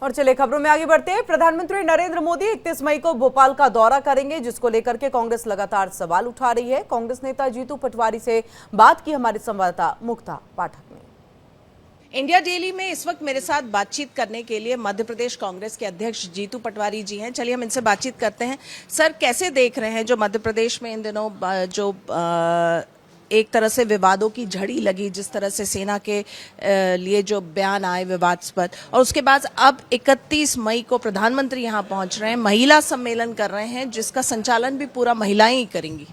और चलिए खबरों में आगे बढ़ते हैं। प्रधानमंत्री नरेंद्र मोदी 31 मई को भोपाल का दौरा करेंगे, जिसको लेकर के कांग्रेस लगातार सवाल उठा रही है। कांग्रेस नेता जीतू पटवारी से बात की हमारे संवाददाता मुक्ता पाठक ने। इंडिया डेली में इस वक्त मेरे साथ बातचीत करने के लिए मध्य प्रदेश कांग्रेस के अध्यक्ष जीतू पटवारी जी हैं। चलिए हम इनसे बातचीत करते हैं। सर, कैसे देख रहे हैं जो मध्य प्रदेश में इन दिनों जो एक तरह से विवादों की झड़ी लगी, जिस तरह से सेना के लिए जो बयान आए विवादास्पद, और उसके बाद अब 31 मई को प्रधानमंत्री यहाँ पहुँच रहे हैं, महिला सम्मेलन कर रहे हैं जिसका संचालन भी पूरा महिलाएं ही करेंगी।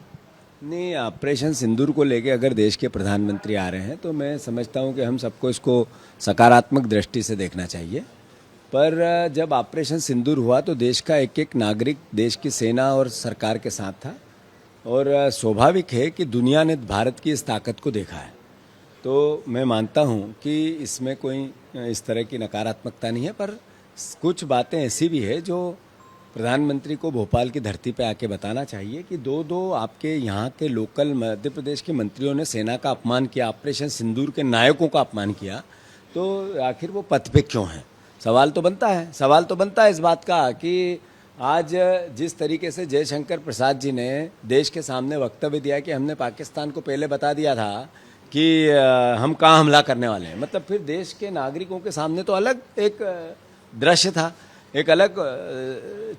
नहीं, ऑपरेशन सिंदूर को लेके अगर देश के प्रधानमंत्री आ रहे हैं तो मैं समझता हूं कि हम सबको इसको सकारात्मक दृष्टि से देखना चाहिए। पर जब ऑपरेशन सिंदूर हुआ तो देश का एक एक नागरिक देश की सेना और सरकार के साथ था, और स्वाभाविक है कि दुनिया ने भारत की इस ताकत को देखा है। तो मैं मानता हूं कि इसमें कोई इस तरह की नकारात्मकता नहीं है, पर कुछ बातें ऐसी भी है जो प्रधानमंत्री को भोपाल की धरती पे आके बताना चाहिए कि दो आपके यहाँ के लोकल मध्य प्रदेश के मंत्रियों ने सेना का अपमान किया, ऑपरेशन सिंदूर के नायकों का अपमान किया, तो आखिर वो पथ पे क्यों हैं? सवाल तो बनता है इस बात का कि आज जिस तरीके से जयशंकर प्रसाद जी ने देश के सामने वक्तव्य दिया कि हमने पाकिस्तान को पहले बता दिया था कि हम कहाँ हमला करने वाले हैं, मतलब फिर देश के नागरिकों के सामने तो अलग एक दृश्य था, एक अलग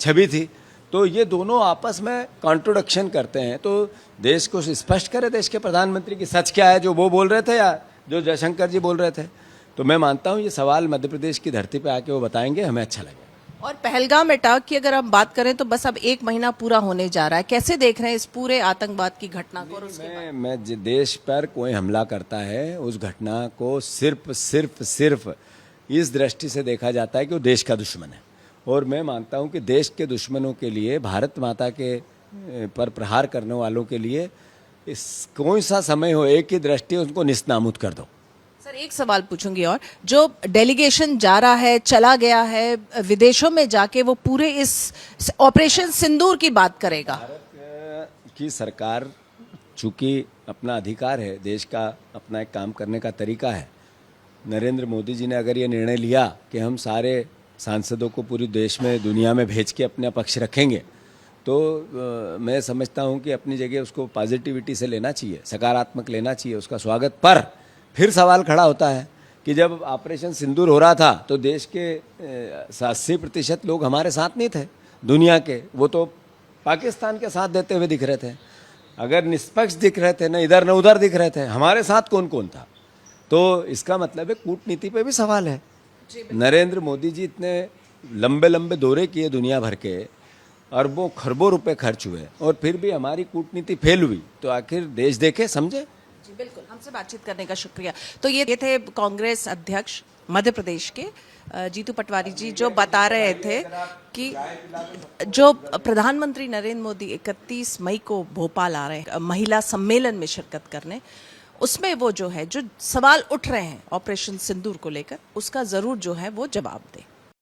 छवि थी। तो ये दोनों आपस में कॉन्ट्रोडिक्शन करते हैं। तो देश को स्पष्ट करे देश के प्रधानमंत्री की सच क्या है, जो वो बोल रहे थे या जो जयशंकर जी बोल रहे थे। तो मैं मानता हूँ ये सवाल मध्य प्रदेश की धरती पे आके वो बताएंगे, हमें अच्छा लगेगा। और पहलगाम अटैक की अगर हम बात करें तो बस अब 1 महीना पूरा होने जा रहा है, कैसे देख रहे हैं इस पूरे आतंकवाद की घटना को? मैं देश पर कोई हमला करता है उस घटना को सिर्फ इस दृष्टि से देखा जाता है कि वो देश का दुश्मन है, और मैं मानता हूं कि देश के दुश्मनों के लिए, भारत माता के पर प्रहार करने वालों के लिए इस कोई सा समय हो, एक ही दृष्टि उनको निस्तामुत कर दो। सर, एक सवाल पूछूंगी, और जो डेलीगेशन जा रहा है, चला गया है विदेशों में जाके, वो पूरे इस ऑपरेशन सिंदूर की बात करेगा? भारत की सरकार, चूंकि अपना अधिकार है, देश का अपना एक काम करने का तरीका है, नरेंद्र मोदी जी ने अगर ये निर्णय लिया कि हम सारे सांसदों को पूरे देश में, दुनिया में भेज के अपना पक्ष रखेंगे, तो मैं समझता हूं कि अपनी जगह उसको पॉजिटिविटी से लेना चाहिए, सकारात्मक लेना चाहिए, उसका स्वागत। पर फिर सवाल खड़ा होता है कि जब ऑपरेशन सिंदूर हो रहा था तो देश के 80% लोग हमारे साथ नहीं थे दुनिया के, वो तो पाकिस्तान के साथ देते हुए दिख रहे थे। अगर निष्पक्ष दिख रहे थे, न इधर न उधर दिख रहे थे, हमारे साथ कौन कौन था? तो इसका मतलब है कूटनीति पे भी सवाल है। नरेंद्र मोदी जी इतने लंबे लंबे दौरे किए दुनिया भर के, अरबों खरबों रुपए खर्च हुए, और फिर भी हमारी कूटनीति फेल हुई, तो आखिर देश देखे समझे। जी बिल्कुल, हमसे बातचीत करने का शुक्रिया। तो ये थे कांग्रेस अध्यक्ष मध्य प्रदेश के जीतू पटवारी जी, जो बता रहे थे कि जो प्रधानमंत्री नरेंद्र मोदी 31 मई को भोपाल आ रहे हैं महिला सम्मेलन में शिरकत करने, उसमें वो जो है जो सवाल उठ रहे हैं ऑपरेशन सिंदूर को लेकर, उसका जरूर जो है वो जवाब दें।